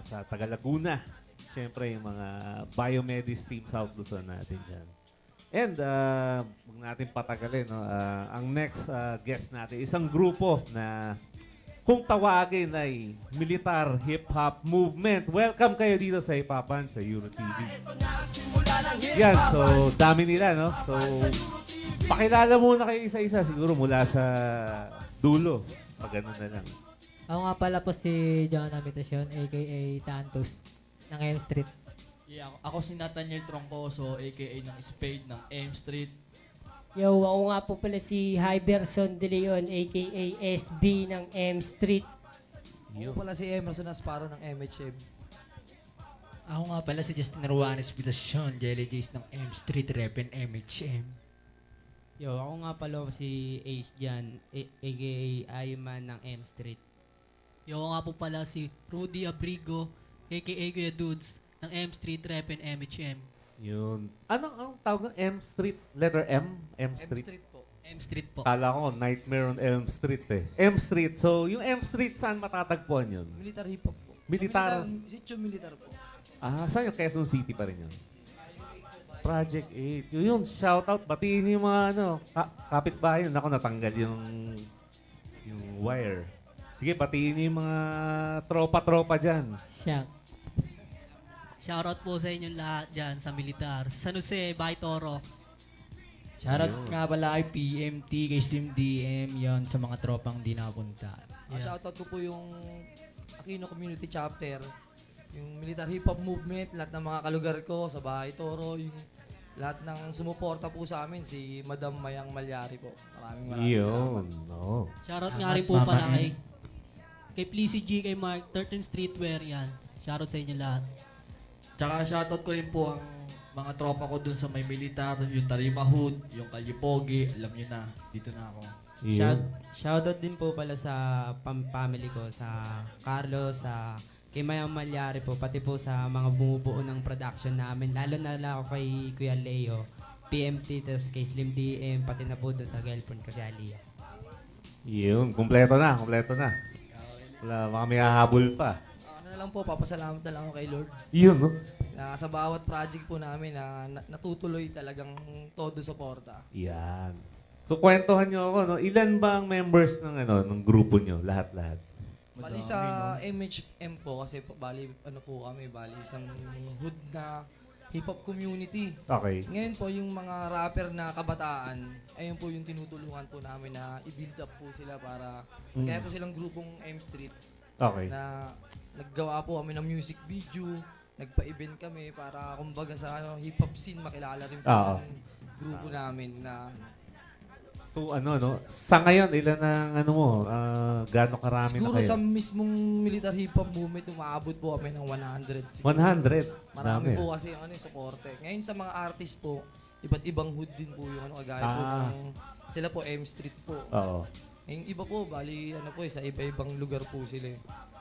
sa taga Laguna. Siyempre, yung mga biomedis team South Luzon natin dyan. And, huwag natin patagalin, no? Ang next guest natin, isang grupo na kung tawagin ay militar hip-hop movement. Welcome kayo dito sa Hipapan sa Euro TV. Yan, so dami nila, no? So, pakilala muna kayo isa-isa siguro mula sa dulo. Pag ganun na lang. Ako nga pala po si John Habitacion, aka Tantos, ng M Street. Yeah, ako si Nathaniel Troncoso, aka ng Spade ng M Street. Yo, ako nga po pala si Hyberson De Leon, aka SB ng M Street. Ako pala si Emerson Asparo ng MHM. Ako nga pala si Justin Ruanes Bilasyon, Jelly Jays ng M Street Rep and MHM. Yo, ako nga pala si Ace Jan, aka Ayman ng M Street. Yo nga po pala si Rudy Abrigo, aka Kuya Dudes, ng M Street Rep and MHM. Yun. Anong tawag ng M Street? Letter M? M M Street? Street po. M Street po. Kala ko, Nightmare on Elm Street eh. M Street. So, yung M Street, saan matatagpuan yun? Militar hip hop po. Militar? Sityo militar po. Ah, saan yung Quezon City pa rin yun? Project 8. Yun, shoutout. Batiin yung mga kapitbahay. Ako, natanggal yung wire. Sige, batiin yung mga tropa-tropa dyan. Siya. Shoutout po sa inyong lahat dyan sa militar. Sa San Jose, Bahay Toro. Shoutout nga pala kay PMT, kay Slim DM, yon sa mga tropang di nakapunta. Shoutout ko po yung Aquino Community Chapter, yung militar hip hop movement, lahat ng mga kalugar ko sa Bahay Toro, yung lahat ng sumuporta po sa amin, si Madam Mayang Malyari po. Maraming Yun. salamat. No. Shoutout nga rin po Mama pala S. kay Pleasy G, kay Mark, 13th Streetwear yan. Shoutout sa inyo lahat. Tsaka shoutout ko rin po ang mga tropa ko dun sa may militar, yung Tarima Hood, yung Kalyipogi, alam nyo na, dito na ako. Yun. Shoutout din po pala sa family ko, sa Carlos, sa kay Mayang Malyari po, pati po sa mga bumubuo ng production namin. Lalo na ako kay Kuya Leo, PMT, tas kay Slim DM, pati na po doon sa girlfriend ko si Aliyah. Yun. Kumpleto na. Kumpleto na. Wala, baka may hahabol pa. Ano na lang po, papasalamat na lang ako kay Lord. Yun, no? Na sa bawat project po namin na natutuloy talagang todo suporta. Yan. So, kwentuhan nyo ako, no? Ilan ba ang members ng grupo nyo? Lahat-lahat. Bali sa MHM po, kasi po, bali isang hood na hip-hop community. Okay. Ngayon po, yung mga rapper na kabataan, ayun po yung tinutulungan po namin na i-build up po sila para, kaya po silang grupong M Street Okay. na naggawa po kami ng music video, nagpa-event kami para kumbaga sa hip-hop scene makilala rin po Oo. yung grupo namin na So, no? Sa ngayon, ilan ang, gaano karami siguro na kayo? sa mismong militar hip-hop movement, umaabot po kami ng 100. siguro. 100. Marami Dami. po kasi yung suporte. Ngayon sa mga artist po, iba't ibang hood din po yung kagaya po ng sila po M Street po. Oo. Yung iba po, bali sa iba-ibang lugar po sila.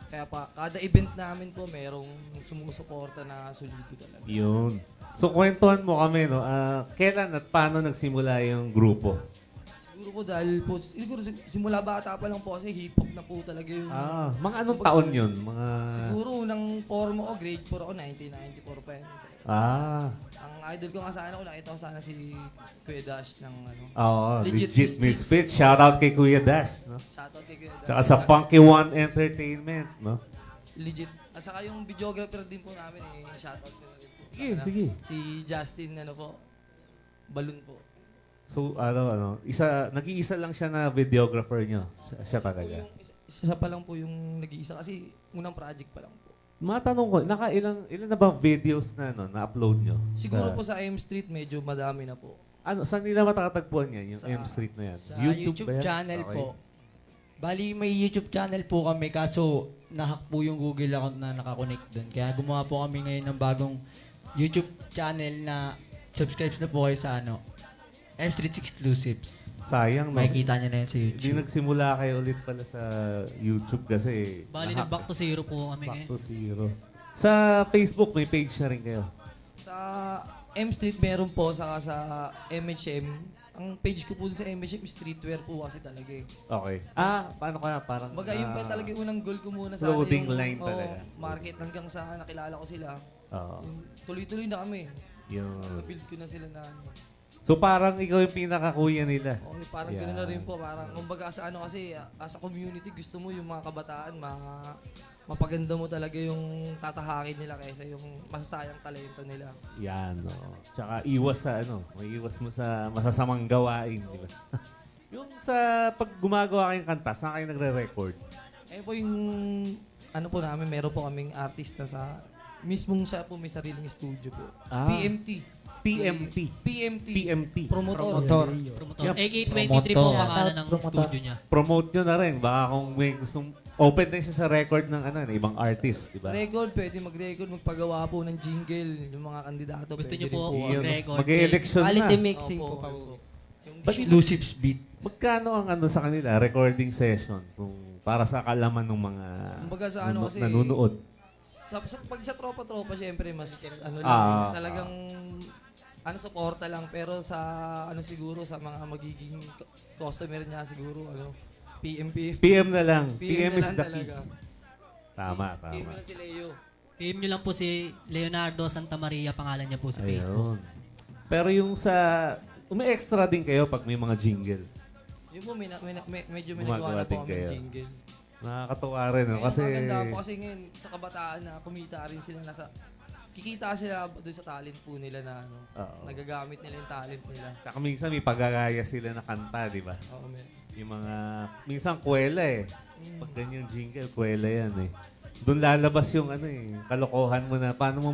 Kaya kada event namin po, merong sumusuporta na solido talaga. Yun. So, kwentuhan mo kami, no? Kailan at paano nagsimula yung grupo? Siguro po dahil po, siguro simula bata pa lang po kasi hip-hop na po talaga yung... Mga anong taon yun? Mga... Siguro unang form ako, grade 4 ako, 1994 pa yun. Ang idol ko nga sana, nakita ko sana si Kuya Dash ng Legit Legit Misfit. Shoutout kay Kuya Dash, no? Shoutout kay Kuya Dash. Tsaka sa Funky One Entertainment, no? Legit. At saka yung videographer din po namin, shoutout ko na rin po. Sige. Si Justin, Balloon po. So, nag-iisa lang siya na videographer nyo. Siya talaga. Isa pa lang po yung nag-iisa kasi unang project pa lang po. Matanong ko, ilan na ba videos na-upload nyo? Siguro po sa M Street, medyo madami na po. Saan nila matatagpuan yan, yung Sa- M Street na yan? Sa YouTube ba yan? channel Okay. po. Bali, may YouTube channel po kami, kaso nahack po yung Google account na nakakonect doon. Kaya gumawa po kami ngayon ng bagong YouTube channel na subscribe na po kayo sa M Street Exclusives. Sayang, no? Makikita nyo na yan sa Hindi YouTube. nagsimula kayo ulit pala sa YouTube kasi Bali, nag-back to zero po kami back ngayon. to zero. Sa Facebook, may page na rin kayo. Sa M Street meron po, saka sa MHM, ang page ko po sa MSF, streetwear po kasi talaga eh. Okay. Paano kaya? Parang... Kumbaga, yun pa talaga yung unang goal ko muna sa clothing yung, line oo, talaga. market hanggang sa nakilala ko sila. Oo. Yung tuloy-tuloy na kami. Yun. Build ko na sila na ano. So parang ikaw yung pinaka-kuya nila. Okay, parang Yeah. gano'n na rin po. Parang, kumbaga sa ano kasi, as a community, gusto mo yung mga kabataan, mapaganda mo talaga yung tatahakin nila kaysa yung masasayang talento nila. Yan, no. Tsaka iwas sa may iwas mo sa masasamang gawain, di ba? Yung sa pag gumagawa kayong kanta, saan kayo nagre-record? Eh po yung, ano po namin, meron po kaming artista sa, mismong siya po may sariling studio po. PMT. TMT. PMT. PMT. Promotor. Promotor. Yep. AK-23 po Promotor. pangalan ng Promotor. studio niya. Promote nyo na rin. Baka kung may gustong open na siya sa record ng ibang artist, di ba? Record, pwede mag-record, magpagawa po ng jingle, yung mga kandidato. Gusto pwede niyo rin po po. Yun, mag-record. mag-election Quality na. mixing Opo, po pa. opo. Yung Exclusive beat. Magkano ang sa kanila, recording session, kung para sa kalaman ng mga Kumbaga sa ano kasi, nanonood? pag sa tropa-tropa, syempre, mas ano lang, Ah. talagang suporta lang. Pero sa siguro, sa mga magiging customer niya siguro, PMP. PM na lang. PM PM na is lang the key. talaga. Tama, PM tama. na si Leo. PM niyo lang po si Leonardo Santa Maria, pangalan niya po sa Facebook. Ayun. Pero yung may extra din kayo pag may mga jingle. Yun po, medyo may Gumagawa nagawa na din po kami kayo. jingle. Nakakatuwa rin, no? Kasi, Maganda po kasi ngayon sa kabataan na kumita rin sila kikita sila doon sa talent po nila na Oo. nagagamit nila yung talent nila. Saka minsan may pagagaya sila na kanta, di ba? Oo, men. Yung mga, minsan kwela eh. Mm. Pag ganyan jingle, kwela yan eh. Doon lalabas yung kalokohan mo na paano mo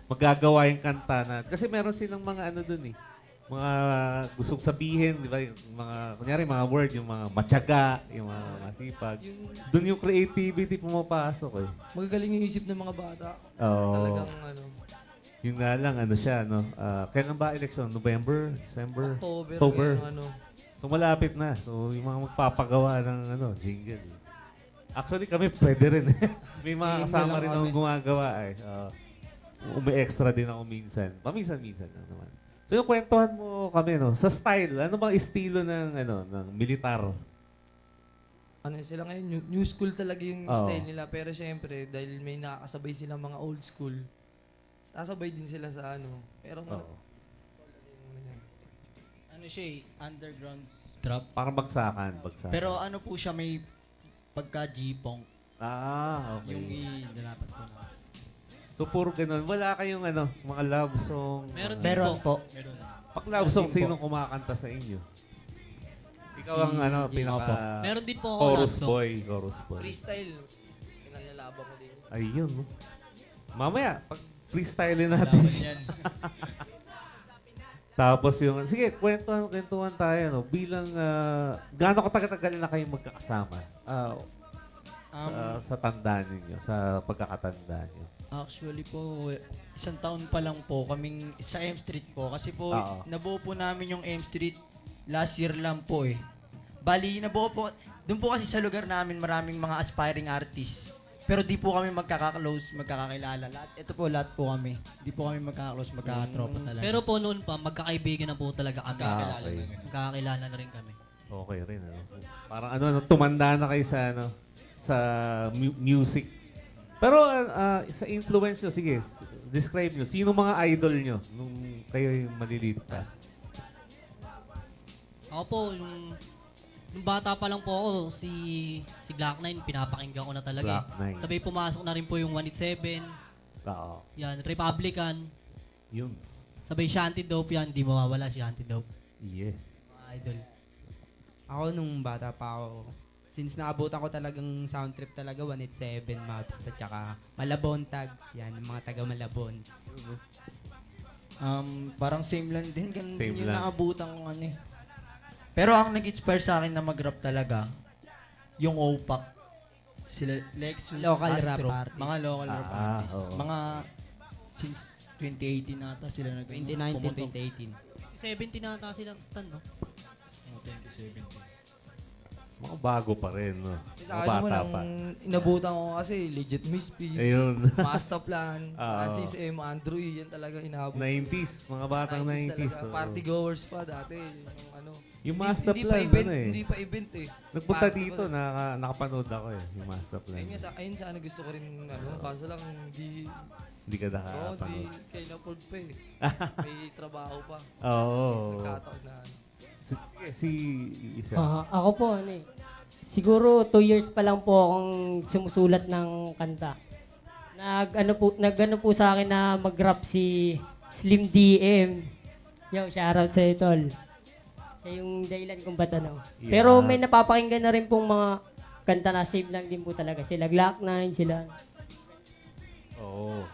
magagawa yung kanta na. Kasi meron silang mga doon eh. Mga gustong sabihin, di ba? Yung mga, kunyari mga word, yung mga matyaga, yung mga masipag. Doon yung creativity pumapasok eh. Magagaling yung isip ng mga bata. Oo. Talagang Yung nga lang, siya, no? Kailan ba election? November? December? October. Yung So malapit na. So yung mga magpapagawa ng jingle. Actually kami pwede rin. May mga kasama rin akong gumagawa eh. Umi-extra din ako minsan. Paminsan-minsan lang naman. So yung kwentuhan mo kami, no? Sa style, ano bang estilo ng militar? Sila ngayon, new school talaga yung Oo. style nila. Pero syempre, dahil may nakakasabay silang mga old school, sasabay din sila sa Pero Oo. Ano siya underground trap. Parang bagsakan. Pero ano po siya, may pagka-G-pong. Okay. Yung dalapat ko na. So puro ganun. Wala kayong mga love song? Meron Meron po. Meron. Pag love song, Meron din po. sinong kumakanta sa inyo? Ikaw ang pinaka Meron din po ako chorus love song. boy. Chorus boy. freestyle, pinanlalaba ko din. Ayun, no? Mamaya, pag freestyle natin siya. Tapos sige, kwentuhan tayo, no? Bilang, gaano katagal na kayo magkakasama? Sa tandaan ninyo, sa pagkakatanda nyo. Actually po, 1 taon pa lang po kaming sa M Street po. Kasi po, Oo. nabuo po namin yung M Street last year lang po eh. Bali, nabuo po, doon po kasi sa lugar namin maraming mga aspiring artists. Pero di po kami magkaka-close, magkakakilala. Ito po, lahat po kami. Di po kami magkaka-close, magkakatropa talaga. Pero po noon pa, magkakaibigan na po talaga kami. Okay. Magkakakilala na rin kami. Okay rin, Parang tumanda na kayo sa music. Pero sa influence nyo, sige, describe nyo. Sino mga idol nyo nung kayo yung maliliit pa? Ako po, nung bata pa lang po ako, si Glock 9, pinapakinggan ko na talaga. Glock 9. Sabay pumasok na rin po yung 187, Oo. yan, Republican, Yun. sabay Shanty Dope yan, di mawawala Shanty Dope. Yeah. Mga idol. Ako nung bata pa ako, since naabutan ko talagang sound trip talaga, 187 Maps, at saka Malabon Tags, yan, yung mga taga Malabon. Parang same lang din. Ganun Same din yung lang. naabutan kong eh. Pero ang nag-inspire sa akin na mag-rap talaga, yung OPAC. Sila Lexus, Local Astro, rap artists. mga local rap artists. oo. Mga since 2018 nata sila 2019, 2018. 17 na ata silang tan, no? 2017. Mga bago pa rin, no? Sa Mga akin naman, bata ang pa. inabutan ko kasi legit Misfits, Ayun. Master Plan, Oo. Francis M. Andrew E. Yan talaga inabot. 90s, mga batang 90s. talaga. oo. Party goers pa dati. Yung ano. Yung Hindi- Master hindi Plan, pa event, ano eh. Hindi pa event eh. Nagpunta Party dito, pa. nakapanood ako eh, yung Master Plan. Ayun sana gusto ko rin, ano, kaso lang hindi, Hindi ka hindi nakapanood. kayo na-afford pa eh. May trabaho pa. Oo. Nagkataon na. Si isa. Ako po, ano eh. Siguro 2 years pa lang po akong sumusulat ng kanta. Nag-ano po sa akin na mag-rap si Slim DM. Yo, shoutout sa tol. Siya yung dahilan kung ba't ano. Yeah. Pero may napapakinggan na rin pong mga kanta na same lang din po talaga. Sila Glock 9, sila. Oo.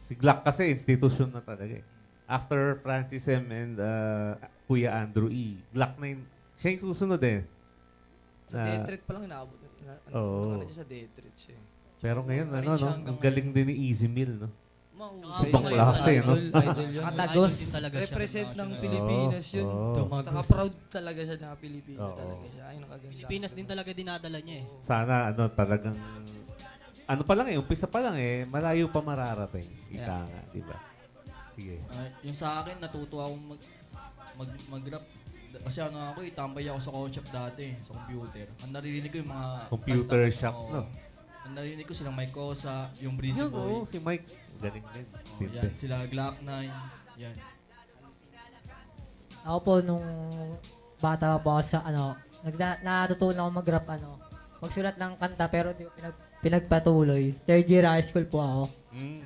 Si Glock kasi institution na talaga eh. After Francis M. and Kuya Andrew E. Glock 9, siya yung susunod eh. Sa Na- Death Threat pa lang inaabot. Oo. Ano niya sa Death Threat siya eh. Pero ngayon, Pa rin ano, siya no? hanggang Ang galing din ni Easy Meal, no? Mahusay. Ibang klase, no? Idol yun. Katagos. Idol din talaga siya. Represent ng Oo. Pilipinas yun. Oo. Saka proud talaga siya na Pilipino Oo. talaga siya. Ayun ang kaganda. Pilipinas din talaga dinadala niya eh. Sana, ano, talagang... Ano pa lang eh, umpisa pa lang eh, malayo pa mararating. Ika nga, di ba? Sige. Yung sa akin, natuto akong mag-rap. Kasi ano ako, tambay ako sa concept dati, sa computer. Ang naririnig ko yung mga... Computer kanta- shop, oo. no? Ang naririnig ko silang Mike Cosa, yung Breezy Yun, Boy. oo, si Mike. Galing din. Oh, Tinte. yan, sila Glock 9. Yan. Ako po, nung bata pa po ako sa, natutunan ako mag-rap, magsulat ng kanta, pero di ko pinagpatuloy. Third year high school po ako.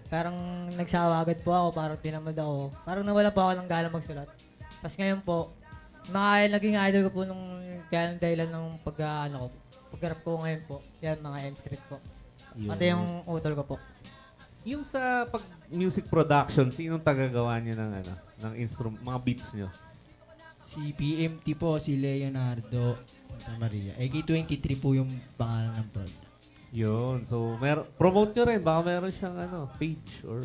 Parang nagsawa agad po ako, parang tinamad ako. Parang nawala po ako ng gana magsulat. Tapos ngayon po, naging idol ko po nung kaya ng dahilan ng pag-rap ko ngayon po. Yan, mga M-Street po. Pati yung utol ko po. Yung sa pag music production, sinong tagagawa niyo ng ano, ng mga beats niyo? Si PMT po, si Leonardo Santa Maria. AK23 po yung pangalan ng prod. Yun. So, promote nyo rin. Baka meron siyang ano, page or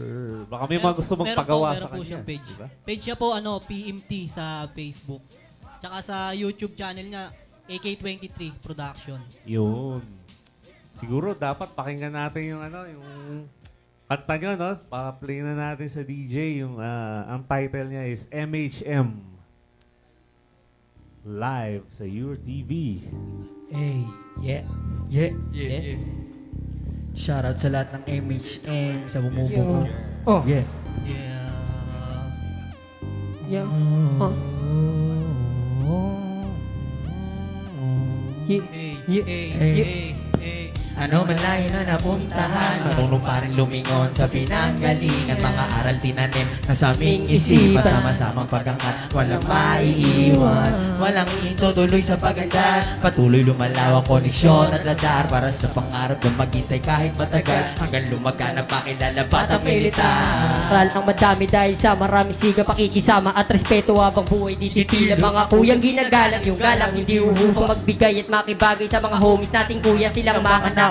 baka may mga gusto Meron magpagawa meron sa po kanya. siyang page. Diba? Page niya po, PMT sa Facebook. Tsaka sa YouTube channel niya, AK23 Production. Yun. Siguro dapat pakinggan natin yung ano, yung kanta nyo, no? Pa-play na natin sa DJ. Yung, ang title niya is MHM. Live sa Your TV. Hey, yeah. Shoutout sa lahat ng MHM sa bumubuo. Oh, Yeah. Yeah. yeah. Yeah. Hey, hey, Yeah. hey, hey. Ano man layo na napuntahan, marunong pa rin lumingon sa pinanggalingan. Mga aral tinanim na sa aming isipan, sama-samang pagangat, walang maiiwan. Walang itutuloy sa paganda, patuloy lumalawak koneksyon at radar para sa pangarap na maghintay kahit matagal. Hanggang lumagana pakilala batang militar. Aral ang madami dahil sa marami siga pakikisama at respeto habang buhay dititila. Mga kuyang ginagalang yung galang hindi uhubang magbigay at makibagay sa mga homies nating kuya. Silang mga nauna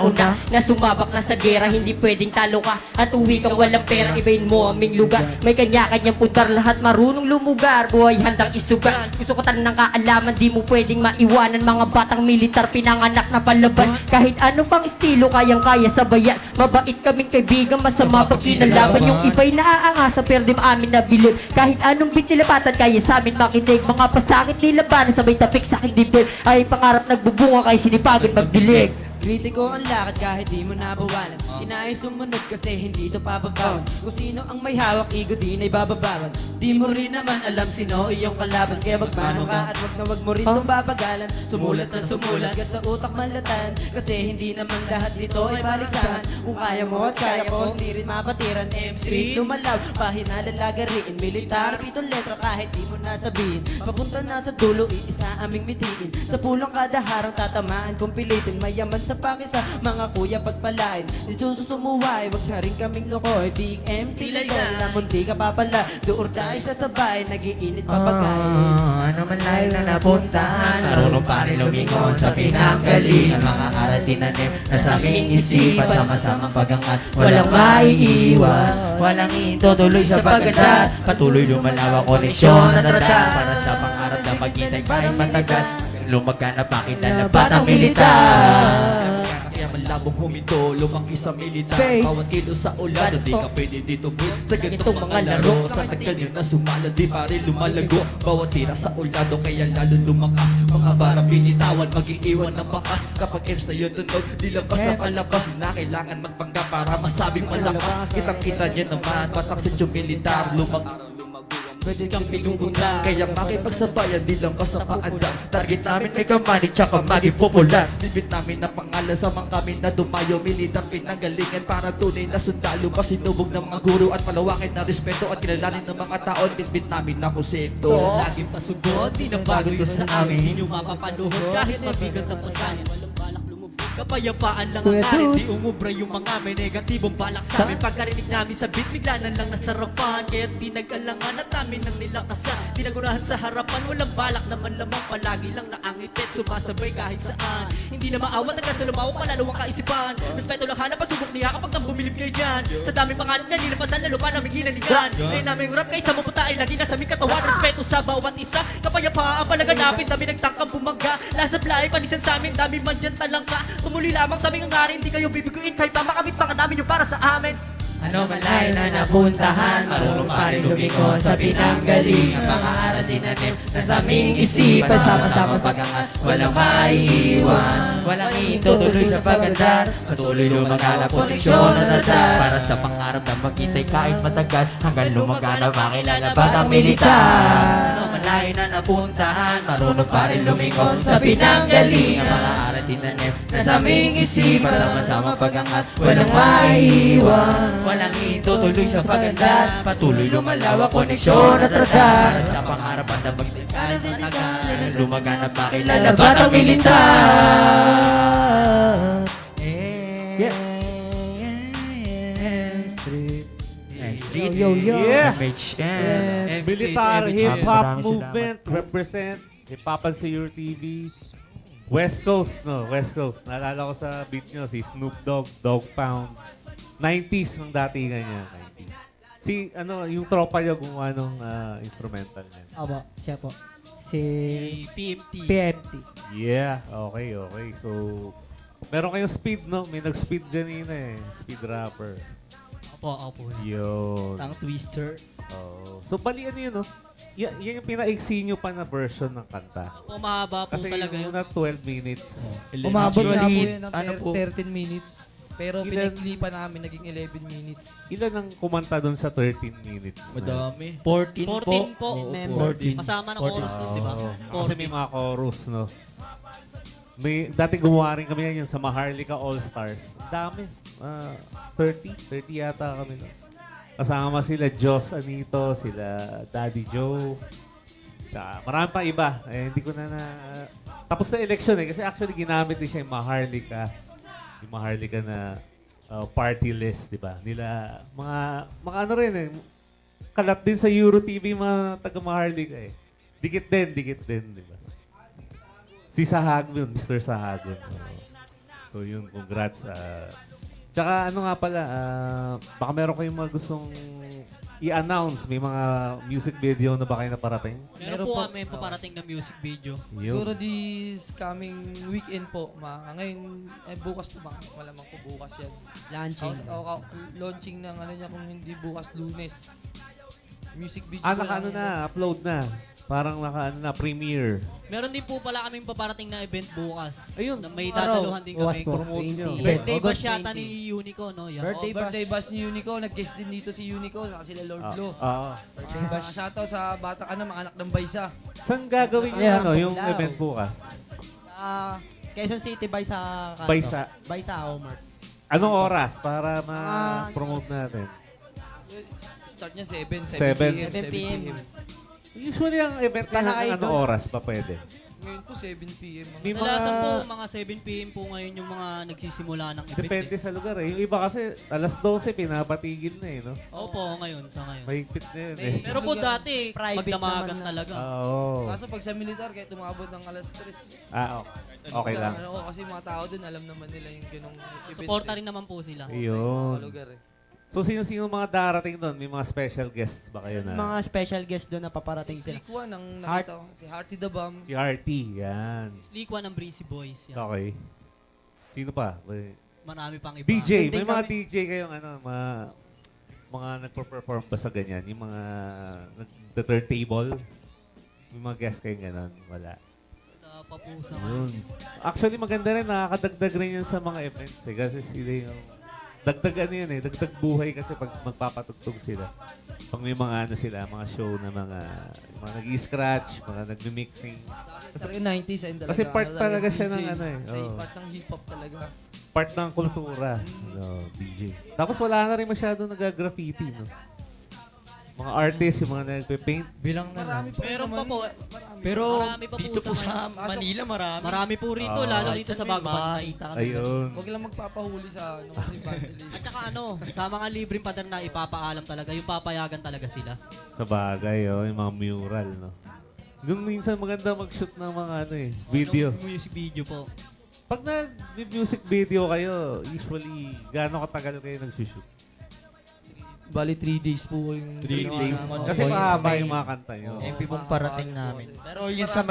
na sumabak na sa gera, hindi pwedeng talo ka at uwi kang walang pera. Ibahin mo aming lugar, may kanya-kanyang puntar, lahat marunong lumugar. Buhay handang isugar, gusto ko tanong ng kaalaman, di mo pwedeng maiwanan. Mga batang militar pinanganak na palaban, kahit ano pang estilo kayang-kaya sabayan. Mabait kaming kaibigan, masama pag kinalaban. Yung iba'y naaangasa pero di maamin na bilib, kahit anong bitilapatan kaya sa amin makinig. Mga pasakit nilabanan sabay tapik sa akin dibdib, ay pangarap nagbubunga kay sinipagan magdilig. Kritiko ang lakad kahit di mo nabawalan. Inayos sumunod kasi hindi ito pababawan. Kung sino ang may hawak, igo din ay bababawan. Di mo rin naman alam sino iyong kalaban, kaya magmano ka at wag mo rin itong babagalan. Sumulat na sumulat ka sa utak malatan, kasi hindi naman lahat dito ay paligsahan. Kung kaya mo at kaya ko, hindi rin mapatiran. M-Street lumalaw, pahina lalagariin. Militar, pitong letra kahit di mo nasabihin. Papunta na sa dulo, iisa aming mitiin. Sa pulong kada harang tatamaan kung pilitin. Mayaman sa pakisa, mga kuya pagpalain. Dito susumuway, wag na rin kaming lokoy. Big M, sila dyan, na munti ka papala. Door tayo sasabay, nagiinit papagay. Ano man layo na napuntahan, marunong pa rin lumingon sa pinanggalingan. Mga aral tinanim na sa aming isipan, sama-samang pagangat, walang maiiwan. Walang itutuloy sa paganda, patuloy lumalawak koneksyon at radar para sa pangarap na maghintay kahit matagal. lumaganap ang kilala batang militar. Kaya malabong huminto, lumaki sa militar. Space. Bawat kilo sa ulan, di ka pwede dito boy. Sa ganitong Ganitong mga mga laro, laro. sa tagal nyo na sumala, di pa rin lumalago. Bawat tira sa ulado, kaya lalo lumakas. Mga barang binitawan, mag-iiwan ng bakas. Kapag M's na yun tunog, di labas na palabas. Na kailangan magpangga para masabing malakas. Kitang-kita niya naman, patak sa militar. Lumang araw lumago, pwede kang pinupunta. Kaya makipagsabayan, di lang ka sa paandang. Target namin may kamani, tsaka maging popular. Bibit namin na pangalan sa mga kami na dumayo. Militar pinanggalingan para tunay na sundalo. Pasinubog ng mga guro at palawakin na respeto. At kilalanin ng mga tao, bit namin na konsepto. Laging pasugod, di na bago yun sa amin. Hindi nyo mapapanuhod kahit mabigat ang pasanin. Walang balak lumubog. Kapayapaan lang ang Kuya arin, Dude. di umubra yung mga may negatibong balak sa amin. Pagkarinig namin sa beat, bigla na lang nasarapan. Kaya di nag-alangan at amin ang nilakasan. Tinagurahan sa harapan, walang balak naman lamang. Palagi lang naangitit, sumasabay kahit saan. Hindi na maawat, nagkasalumawak, malalo ang kaisipan. Respeto lang hanap at subok niya kapag nang bumilib kayo dyan. Sa daming pangarap na nilapasan, lalo pa namin ginaligan. Ngayon namin rap kaysa maputa ay lagi nasa aming katawan. Respeto sa bawat isa, kapayapaan palaganapin. Dami nagtangkang bumaga, lahat sa play, panisan sa amin. Dami man dyan talangka, tumuloy lamang sa aming hangarin. Hindi kayo bibiguin kahit makamit pa namin yung para sa amin. Ano malay na napuntahan, marunong pa rin lumikon sa pinanggaling. Ang mga aral tinanim na sa aming isipan, sama-sama pagangat, walang maiiwan. Walang itutuloy sa pagandar, patuloy lumaganap koneksyon at radar. Para sa pangarap na maghintay kahit matagal, hanggang lumaganap makilala batang militar. Ano malay na napuntahan, marunong pa rin lumikon sa pinanggaling. Ang mga aral tinanim na sa aming isipan, sama-sama pagangat, walang maiiwan. Walang itutuloy sa pagandar, patuloy lumalawak koneksyon at radar. Sa pangarap at nabagtin kahit matagal, lumaganap makilala batang militar. Yeah. Yo, yo, yo. Yeah. Yeah. Militar Every hip-hop Maraming movement represent Hip-Hop Your TV. West Coast, no? West Coast. Naalala ko sa beat nyo, si Snoop Dogg, Dog Pound. 90s nung datingan niya. 90s. Si, yung tropa niya gumawa nung instrumental niya. Aba, siya po. Si PMT. PMT. Yeah, okay. So, meron kayong speed, no? May nag-speed ganina eh. Speed rapper. Opo. Yun. Tang twister. Oh. So, bali yun, no? Yan yung pinaiksi nyo pa na version ng kanta. Opo, mahaba po Kasi talaga yung yun. una 12 minutes. Umabot na po Actually, yan ng ano po? 13 minutes. Pero Ilan- pinagli pa namin, naging 11 minutes. Ilan ang kumanta doon sa 13 minutes? Madami. 14 14 po. Oo, Members. 14. Kasama ng chorus nun, di ba? Kasi may mga chorus, no? Dati gumawa rin kami yan yung sa Maharlika All-Stars. Ang dami. 30 yata kami, no? Kasama sila Joss Anito, sila Daddy Joe. Tsaka marami pa iba. Hindi ko na tapos na election eh. Kasi actually ginamit din siya yung Maharlika. Yung Maharlika na party list, di ba? Nila, mga ano rin eh. Kalat din sa Euro TV mga taga Maharlika eh. Dikit din, di ba? Si Sahagun, Mr. Sahagun. So yun, congrats. Tsaka ano nga pala, baka meron kayong mga gustong i-announce. May mga music video na ba kayo naparating? Meron po kami paparating na music video. Siguro this coming weekend po. Ngayon, bukas po ba? Malamang po bukas yan. Launching. Launching ng ano niya kung hindi bukas Lunes. Music video Ah, ko lang yan. upload na. Parang premiere. Meron din po pala kaming paparating na event bukas. Ayun. Na may Araw. dadaluhan din Bukas kami. po. Promote nyo. Birthday August bash yata 20. ni Unico, no? Yeah. Birthday bash ni Unico. Nag-guest din dito si Unico. Saka sila Lord Lo. Birthday bash. Shoutout sa bata, mga anak ng Baysa. Saan gagawin Yeah. yung Lao. event bukas? Quezon City Baysa. Baysa Homer. Anong oras para Ah, ma-promote natin? Start niya 7 7 p.m. 7 p.m. Usually ang event Baka na kayo anong doon. oras pa pwede? Ngayon po 7 p.m. May Kadalasan mga- po, mga 7 p.m. po ngayon yung mga nagsisimula ng event. Depende sa lugar eh. Yung iba kasi alas 12 pinapatigil na eh, no? Opo, ngayon, sa ngayon. Mahigpit na yun eh. May- Pero po dati, Private magdamagan naman na. talaga. Oo. Kaso pag sa militar, kahit umabot ng alas 3. Okay lang. Kasi mga tao dun, alam naman nila yung ganong event. Suporta rin naman po sila. Ayun. Mga lugar eh. So, sino-sino mga darating doon? May mga special guests ba kayo na? Mga special guest doon na paparating Si sila. Sleek One, ang nakita ko. Si Hearty the Bomb. Si RT, yan. Sleek One ng Breezy Boys. Yan. Okay. Sino pa? Marami pang iba. DJ, may Hindi mga kami- DJ kayong mga nagpo-perform ba sa ganyan? Yung mga nag-turntable? May mga guest kayong gano'n? Wala. Wala pa po sa Yun. Actually, maganda rin. Nakakadagdag rin yun sa mga events. Kasi sila yung... Dagdag dagdag buhay kasi pag magpapatugtog sila. Pag may mga mga show na mga nag-i-scratch, mga nag-mixing. Kasi yung 90s ayun talaga. Kasi part ano talaga siya DJ. ng Kasi oo. part ng hip-hop talaga. Part ng kultura. DJ. Tapos wala na rin masyado nag-graffiti, no? Mga artists, yung mga nagpe-paint. Bilang na lang. Marami pa Meron pa naman. po. Pero Marami pa po dito po sa sa Manila marami. Marami po rito, Ah. lalo dito sa Bago Pantay. Makita kami. Ayun. Huwag lang magpapahuli sa ano kasi vandalism. At saka sa mga libreng pader na ipapaalam talaga, yung papayagan talaga sila. Sa bagay, yung mga mural, no? Doon minsan maganda mag-shoot ng mga video. Music video po. Pag nag-music video kayo, usually, gaano katagal kayo nag-shoot? Bali 3 days po yung 3 ginawa days. namin. Kasi Okay, mahaba sa yung may- mga kanta nyo. MP pong parating namin. Pero yun sa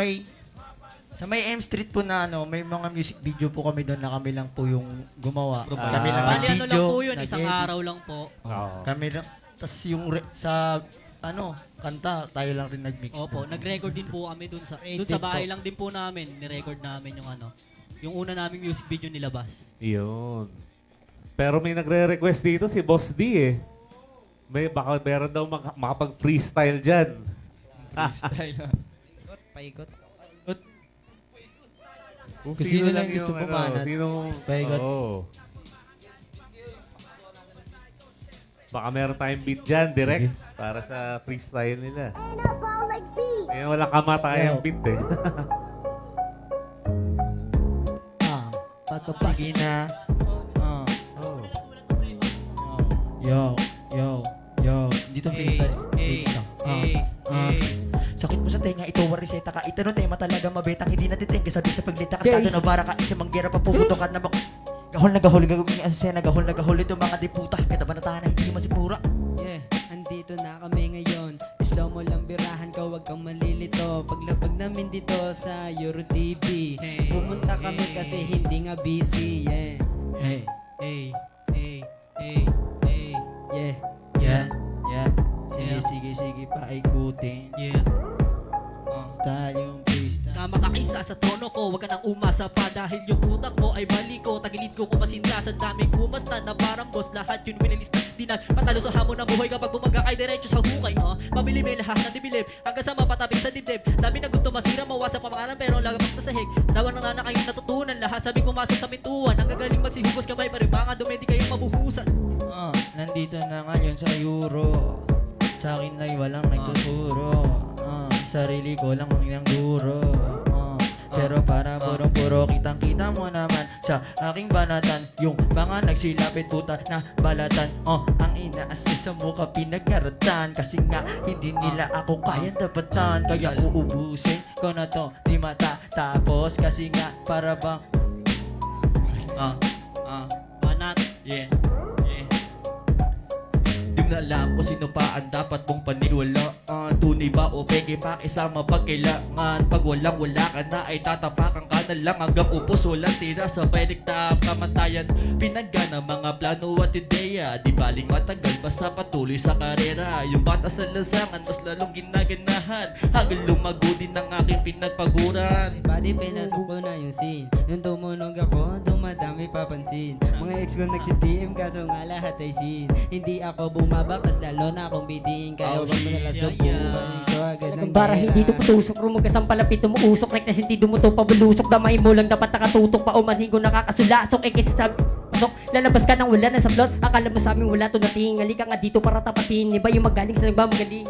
may M Street po na may mga music video po kami doon na kami lang po yung gumawa. Kami lang Bali ano lang video, po yun, isang nag-edit. araw lang po. Oo. Kami lang. Tapos yung sa kanta, tayo lang rin nag-mix. Opo, nag-record din po kami dun sa Creative bahay po. lang din po namin, ni-record namin yung una naming music video nilabas. Yun. Pero may nagre-request dito si Boss D eh. Baka meron daw makapag-freestyle dyan. Paikot. Kung Sino lang yung gusto pumanat? Sinong... Paikot. Oo. Baka meron tayong beat dyan, direct, para sa freestyle nila. Kaya walang kamatayang beat eh. Sige na. Oh. Yo. Dito Sakit mo sa tenga, ito wariseta ka. Ito no tema talaga mabetang, hindi natitengke. Sabi sa paglita ka, tato na bara ka. Isa manggera pa puputokan na gahol na gahol, gagawin ang asesena. Gahol na gahol ito mga diputa. Kita ba na tayo na hindi masipura? Yeah, andito na kami ngayon. Slow mo lang birahan ka, wag kang malilito. Paglapag namin dito sa Euro TV. Pumunta kami kasi hindi nga busy. Yeah. Hey. Yeah. Yeah. Sige, paikutin. Yeah. Style yung freestyle. Tama ka kaysa sa trono ko, wag ka nang umasa pa. Dahil yung utak mo ay bali ko. Tagilid ko kumasinta sa daming kumasta na parang boss. Lahat yun winalista. Di na patalo sa hamon ng buhay kapag bumaga kay diretso sa hukay. Mabili may lahat na dibilib hanggang sa mapatapik sa dibdib. Dami na gusto masira, mawasak pamangalan pero lagapag sa sahig. Dawan ng nana kayong natutunan. Lahat sabi pumasok sa pintuan. Ang gagaling magsihugos kamay pa rin mga dumedi kayong mabuhusan. Nandito na ngayon sa Euro. Sa akin ay walang nagtuturo. Sarili ko lang ang guro. Pero para puro kitang-kita mo naman sa aking banatan. Yung mga nagsilapit puta na balatan. Ang ina-assist sa mukha pinagkaratan. Kasi nga hindi nila ako kayang dapatan. Kaya uubusin ko na to, di matatapos. Kasi nga para bang Banat. Yeah. Di na alam kung sino pa ang dapat mong paniwalaan. Tunay ba o peke pa isama pag kailangan. Pag wala ka na ay tatapakan ka na lang. Hanggang upos walang tira sabay diktap kamatayan. Pinagga ng mga plano at ideya. Di baling matagal basta patuloy sa karera. Yung bata sa lasangan mas lalong ginaganahan. Hanggang lumago din ang aking pinagpaguran. Body pinasok ko na yung scene. Nung tumunog ako, dumadami papansin. Mga ex ko nagsitiem kaso nga lahat ay sin. Hindi ako bumabakas lalo na akong biting. Kaya wag mo nalang subukan. So agad ng Para hindi dumutusok, rumugas ang palapit, umuusok. Like na sentido mo to pabulusok. Damay mo lang dapat nakatutok pa o manhigo nakakasulasok. Kaysa sabi, pasok, lalabas ka nang wala na sa plot. Akala mo sa amin wala to nating. Halika nga dito para tapatin. Iba yung magaling sa nagmamagaling.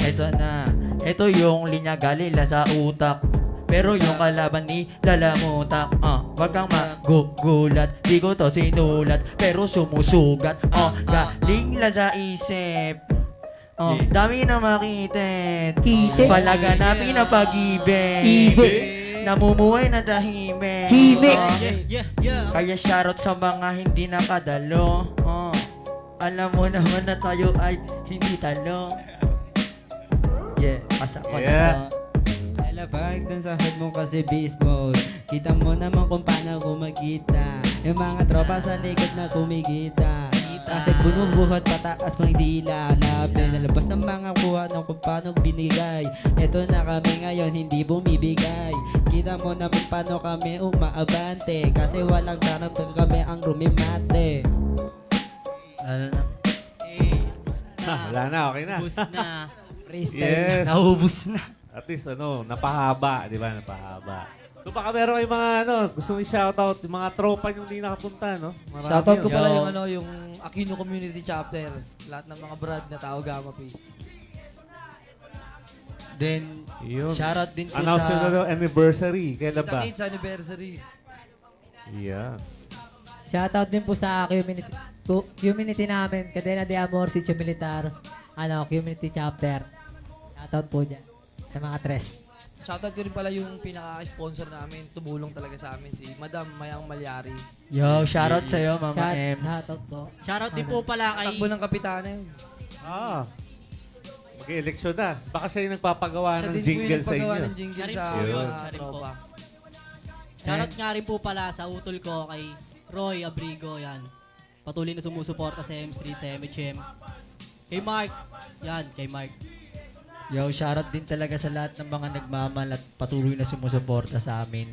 Ito na. Ito yung linya galila sa utak. Pero yung kalaban ni lalamutak. Wag kang magugulat. Di ko to sinulat pero sumusugat. Galing lang sa isip. Dami na makita. Kite. Palaganapin na pag-ibig. Ibig. namumuhay na tahimik. Himik. Kaya shoutout sa mga hindi nakadalo. Alam mo naman na tayo ay hindi talo. Pasa ko Yeah. na to. Labag dun sa head mo kasi beast mode. Kita mo naman kung paano kumagita. Yung mga tropa sa likod na kumigita. Kasi bunubuhat pataas pang dila. Labi nalabas ng mga kuha ng kung paano binigay. Eto na kami ngayon hindi bumibigay. Kita mo naman paano kami umaabante. Kasi walang daramdam kami ang rumimate. Ano na? Wala na, okay na. Boost na. Freestyle. Yes. Naubos na. At least napahaba, di ba? Napahaba. So baka meron kayong mga gusto nyo shoutout, yung mga tropa yung hindi nakapunta, no? Marami Shoutout ko yun. pala Yo. yung Aquino Community Chapter. Lahat ng mga brad na tao Gamma P. Then, Yun. shoutout din po Announce nyo na sa... daw anniversary. Kailan ba? Kita anniversary. Yeah. Shoutout din po sa community namin, Cadena de Amor, Sitio Militar, community chapter. Shoutout po dyan sa mga tres. Shoutout ko rin pala yung pinaka-sponsor namin. Tumulong talaga sa amin si Madam Mayang Malyari. Yo, shoutout sa'yo, Mama Ems. Shoutout po. Shoutout din po pala kay... Takbo ng kapitana yun. Mag-eleksyon na. Baka siya yung nagpapagawa Siya ng din po yung jingle sa nagpagawa inyo. ng jingle Siya rin sa po yun. mga Siya rin po. tropa. Shoutout nga rin po pala sa utol ko kay Roy Abrigo, yan. Patuloy na sumusuporta sa M Street, sa MHM. Kay Mark, yan, kay Mark. Yo, shoutout din talaga sa lahat ng mga nagmamahal at patuloy na sumusuporta sa amin.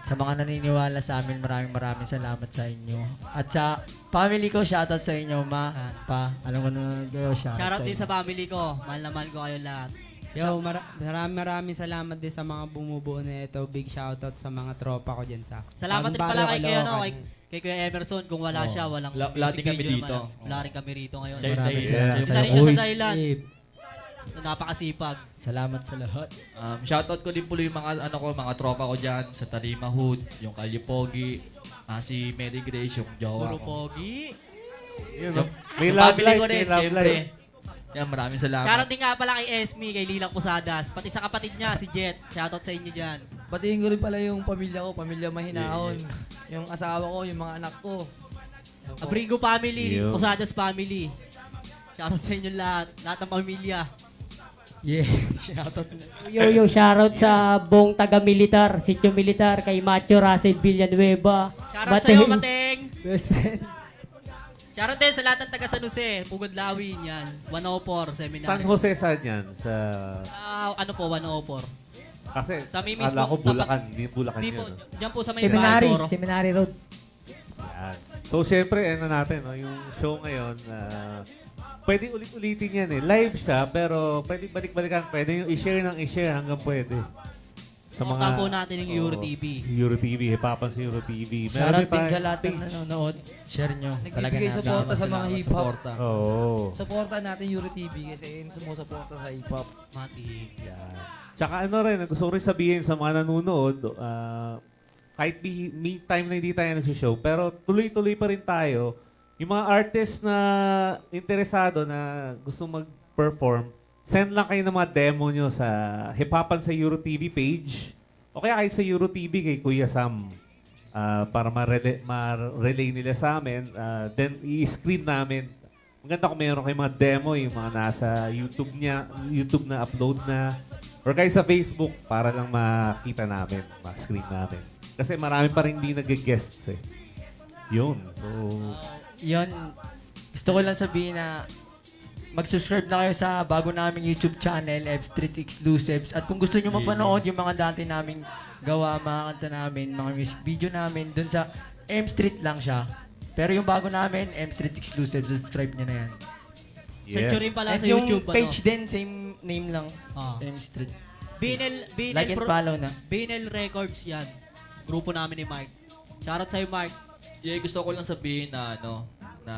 Sa mga naniniwala sa amin, maraming salamat sa inyo. At sa family ko, shoutout sa inyo, Ma, Pa. Alam ko na kayo, Shoutout din sa family ko. Mahal na mahal ko kayo lahat. Yo, maraming salamat din sa mga bumubuo na ito. Big shoutout sa mga tropa ko dyan sa Salamat din Bagong pala Barrio, kay, Caloocan. kay Kuya Emerson. Kung wala siya, walang Wala din music kami video dito. naman. Wala rin kami rito ngayon. Siya yung Maraming dahilan. salamat Isa sa rin siya sa Uy, dahilan. Steve. Napakasipag. Salamat sa lahat. Shoutout ko din po yung mga mga tropa ko diyan sa Tarima Hood, yung Kalye Pogi, si Mary Grace, yung jowa Puro ko. pogi. Yun, Yung- may yung love family life, ko rin, may love syempre. life. Yan, maraming salamat. Shoutout din nga pala kay Esme, kay Lilang Pusadas. Pati sa kapatid niya, si Jet. Shoutout sa inyo dyan. Batiin ko rin pala yung pamilya ko, pamilya Mahinaon. Yung asawa ko, yung mga anak ko. Abrigo family, Yo. Pusadas family. Shoutout sa inyo lahat ng pamilya. Yeah, shoutout na. Yo, shoutout sa buong taga-militar, Sitio Militar, kay Macho Russell Villanueva. Shoutout sa'yo, Mateng! Best friend. Shoutout din sa lahat ng taga San Jose, Pugod Lawin yan. 104, seminary. San Jose saan yan? Sa... Ano po, 104. Kasi, Sa may mismo, kala ko Bulacan. tapat- Hindi Bulacan Di yun. po, no? dyan po sa may Toro. Seminary Road. Yan. So, syempre, natin, no? Yung show ngayon, pwede ulit-ulitin yan eh. Live siya, pero pwede balik-balikan. Pwede yung i-share ng i-share hanggang pwede. Suportahan po natin yung Euro Oo, TV. Euro TV, hipapan sa Euro TV. Shoutout din din sa tayong lahat ng page. nanonood. Share nyo. Nagbibigay suporta sa mga hip-hop. Suporta. Oo. Suporta natin Euro TV kasi yun sumusuporta sa hip-hop. Matik. Yan. Tsaka rin, gusto ko rin sabihin sa mga nanonood, kahit may time na hindi tayo nagsishow, pero tuloy-tuloy pa rin tayo. Yung mga artists na interesado na gusto mag-perform, send lang kayo ng mga demo nyo sa Hipapan sa Euro TV page o kaya kahit sa Euro TV kay Kuya Sam para ma-relay nila sa amin. Then, i-screen namin. Maganda kung meron kayong mga demo, yung mga nasa YouTube na upload na, or kaya sa Facebook para lang makita namin, ma-screen namin. Kasi marami pa rin hindi nag-guests eh. Yun. So, Yun, gusto ko lang sabihin na mag-subscribe na kayo sa bago naming YouTube channel, F Street Exclusives. At kung gusto nyo mapanood yung mga dati naming gawa, mga kanta namin, mga music video namin, dun sa M Street lang siya. Pero yung bago namin, M Street Exclusives, subscribe nyo na yan. Search nyo rin pala At sa yung YouTube. page din, same name lang, Ah. M Street. BNL Like and follow na. BNL Records yan. Grupo namin ni Mark. Shoutout sa'yo, Mark. Yeah, gusto ko lang sabihin na na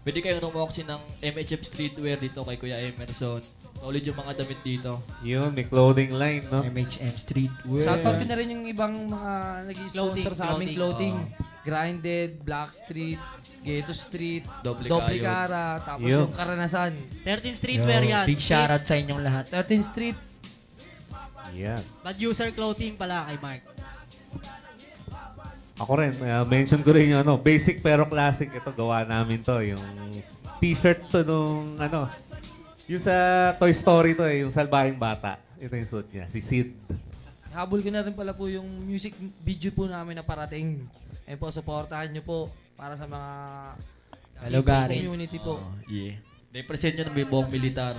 pwede kayong rumoksi ng MHF Streetwear dito kay Kuya Emerson. Solid yung mga damit dito. yun, may clothing line, no? MHM Streetwear. Shoutout ko na rin yung ibang mga nag-sponsor sa aming Clothing. clothing. Grinded, Blackstreet, Ghetto Street, Doble Doble Kayod. Cara, tapos Yo. yung Karanasan. 13 Streetwear yan. Big shoutout sa inyong lahat. 13th Street, Yan. Bad user clothing pala kay Mark. Ako rin, mention ko rin yung basic pero classic. Ito, gawa namin to. Yung t-shirt to nung yung sa Toy Story to yung Salbahing Bata. Ito yung suit niya, si Sid. Habol ko na rin pala po yung music video po namin na parating. Ayun po, supportahan nyo po para sa mga Kalugares. community po. Yeah. Represent nyo ng buong militar.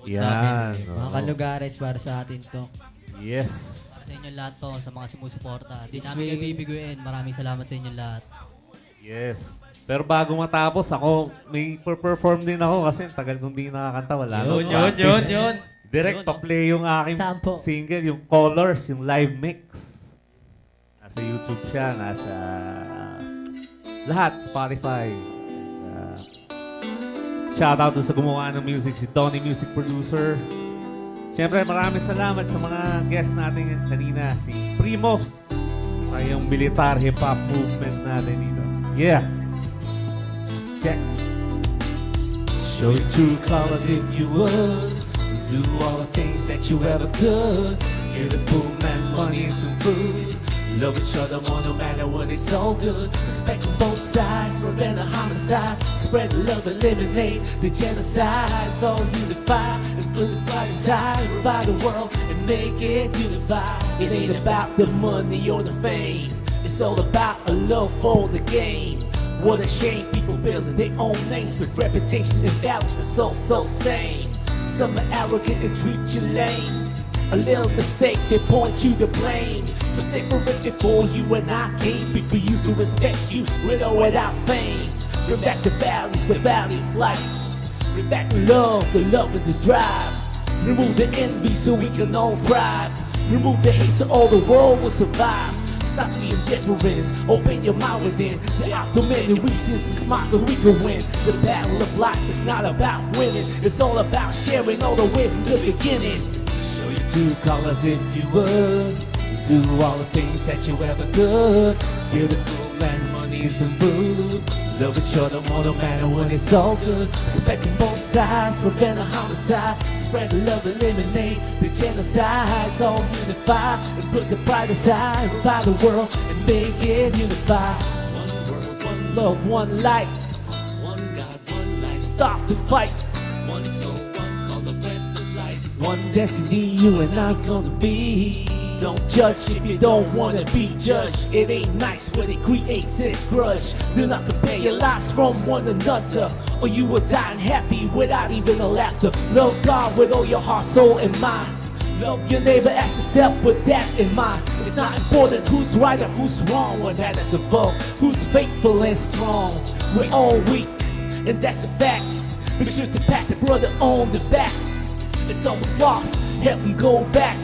Yan. Mga kalugares para sa atin to. Yes. Para sa inyo lahat to, sa mga sumusuporta. Di This namin way- kayo bibiguin. Maraming salamat sa inyo lahat. Yes. Pero bago matapos, ako, may perform din ako kasi tagal kong di nakakanta. Wala nang practice. Yun. Direct to play yung aking Saan po? single, yung Colors, yung live mix. Nasa YouTube siya, nasa lahat, Spotify. Shout out sa gumawa ng music, si Donnie Music Producer. Siyempre, maraming salamat sa mga guests natin kanina, si Primo, sa yung militar hip-hop movement natin dito. Yeah. Check. Show your true colors if you would. Do all the things that you ever could. Give the poor man money and some food. Love each other more no matter what, it's all good. Respect on both sides, prevent a homicide. Spread the love, eliminate the genocide. It's all unified and put the pride aside. Revive the world and make it unified. It ain't about the money or the fame. It's all about a love for the game. What a shame, people building their own names with reputations and values that's so same. Some are arrogant and treat you lame. A little mistake, they point you to blame. But stay for it before you and I came. People used to respect you with or without fame. Bring back the values, the value of life. Bring back the love and the drive. Remove the envy so we can all thrive. Remove the hate so all the world will survive. Stop the indifference, open your mind within. There are too many reasons to smile so we can win. The battle of life is not about winning. It's all about sharing all the way from the beginning. Show your true colors if you would. Do all the things that you ever could. Give the poor man money and some food. Love each other more no matter when it's all good. Respecting both sides, prevent a homicide. Spread the love, eliminate the genocide. It's all unified and put the pride aside. Revive the world and make it unified. One world, one love, one light. One God, one life. Stop the fight. One soul, one call, the breath of life. One destiny you and I gonna be. Don't judge if you don't wanna be judged. It ain't nice when it creates this grudge. Do not compare your lives from one another, or you will die unhappy without even a laughter. Love God with all your heart, soul, and mind. Love your neighbor as yourself with that in mind. It's not important who's right or who's wrong, or that is above. Who's faithful and strong. We're all weak, and that's a fact. Be sure to pat the brother on the back. It's almost lost, help him go back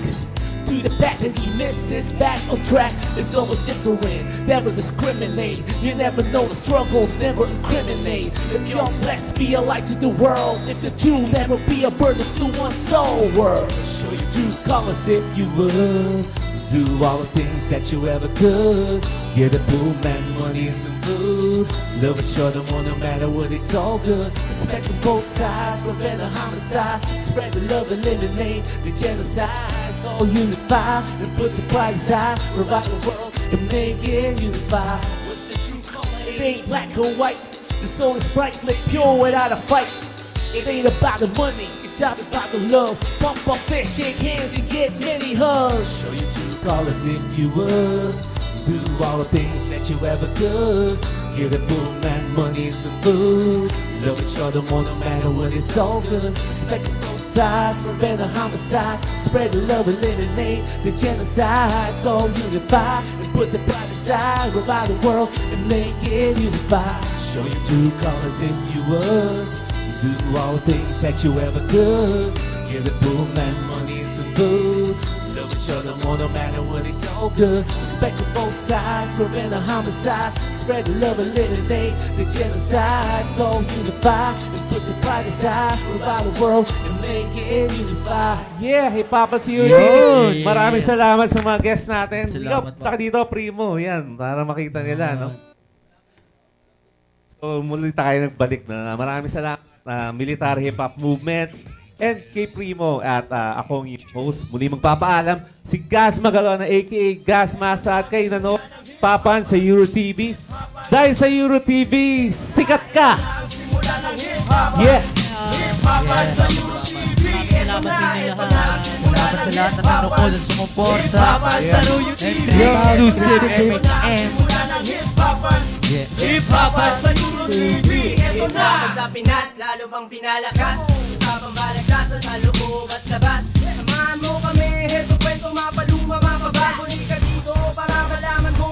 to the fact that he misses back on track. It's always different, never discriminate. You never know the struggles, never incriminate. If you're blessed, be a light to the world. If you're true, never be a burden to one's soul. World, show your true colors if you would. Do all the things that you ever could. Give the poor man money and some food. Love each other more no matter what, it's all good. Respect on both sides, prevent a homicide. Spread the love, eliminate the genocide. It's all unified and put the pride aside. Revive the world and make it unified. What's the true color? It ain't black or white. The soul is sprightly, pure without a fight. It ain't about the money, it's just about the love. Pump up fist, shake hands and get many hugs. Show your true colors if you would. Do all the things that you ever could. Give the poor man money and some food. Love each other more no matter what, it's all good. Respect on both sides, prevent a homicide. Spread the love, eliminate the genocide. It's all unified and put the pride aside. Revive the world and make it unified. Show your true colors if you would. Do all the things that you ever could. Give the poor man money and some food. Love each other more no matter what, it's all good. Respect on both sides, prevent a homicide. Spread the love, eliminate the genocide. It's all unified and put the pride aside. Revive the world and make it unified. Yeah, Hip-Hop as you. Yun! Maraming salamat sa mga guests natin. Salamat Ikaw, taka dito, Primo. Yan, para makita nila, no? So, muli tayo nagbalik na. Maraming salamat. Military Hip-Hop Movement. And kay Primo at akong yung host, muli magpapaalam, si Gaz Magalona aka Gaz Masa at kay Nano Papan sa Euro TV. Dahil sa Euro TV, sikat ka! Yeah! Salamat sa inyo lahat. Salamat sa lahat na nanonood at sumuporta. Exclusive M&M. Sa Pinas, lalo pang pinalakas. Sa pambalagtas sa loob at labas. Samahan mo kami, heto kwento mapaluma, mapabago. Hindi ka dito para malaman mo